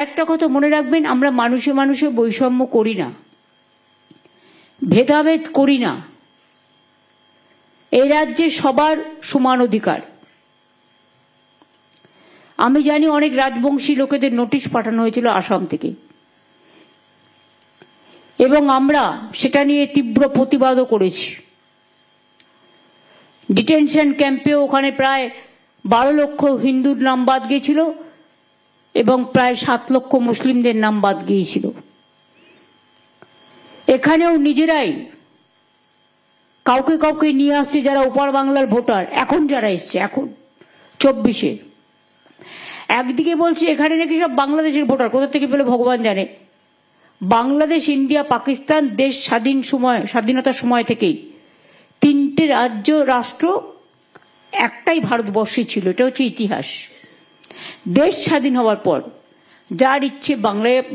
একটা কথা মনে রাখবেন, আমরা মানুষে মানুষে বৈষম্য করি না, ভেদাভেদ করি না। এই রাজ্যে সবার সমান অধিকার। আমি জানি অনেক রাজবংশী লোকেদের নোটিশ পাঠানো হয়েছিল আসাম থেকে, এবং আমরা সেটা নিয়ে তীব্র প্রতিবাদও করেছি। ডিটেনশন ক্যাম্পে ওখানে প্রায় 12 লক্ষ হিন্দুর নাম বাদ গিয়েছিল এবং প্রায় 7 লক্ষ মুসলিমদের নাম বাদ গিয়েছিল। এখানেও নিজেরাই কাউকে কাউকে নিয়ে আসছে যারা ওপার বাংলার ভোটার, এখন যারা এসছে, এখন 24-এ। একদিকে বলছে এখানে নাকি সব বাংলাদেশের ভোটার, কোথা থেকে পেলে ভগবান জানে। বাংলাদেশ, ইন্ডিয়া, পাকিস্তান দেশ স্বাধীনতার সময় থেকেই 3টে রাষ্ট্র একটাই ভারতবর্ষে ছিল। এটা হচ্ছে ইতিহাস। দেশ স্বাধীন হওয়ার পর যার ইচ্ছে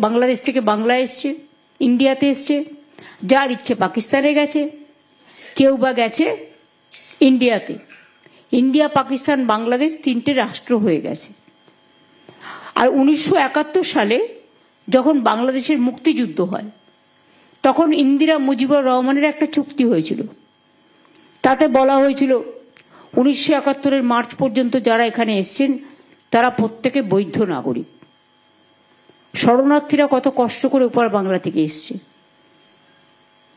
বাংলাদেশ থেকে বাংলায় এসছে, ইন্ডিয়াতে এসছে, যার ইচ্ছে পাকিস্তানে গেছে, কেউ বা গেছে ইন্ডিয়াতে। ইন্ডিয়া, পাকিস্তান, বাংলাদেশ 3টে রাষ্ট্র হয়ে গেছে। আর 1971 সালে যখন বাংলাদেশের মুক্তিযুদ্ধ হয়, তখন ইন্দিরা মুজিবুর রহমানের একটা চুক্তি হয়েছিল। তাতে বলা হয়েছিল 1971 মার্চ পর্যন্ত যারা এখানে এসছেন তারা প্রত্যেকে বৈধ নাগরিক। শরণার্থীরা কত কষ্ট করে ওপার বাংলা থেকে এসছে,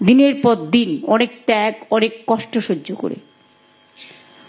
দিনের পর দিন অনেক ত্যাগ, অনেক কষ্ট সহ্য করে।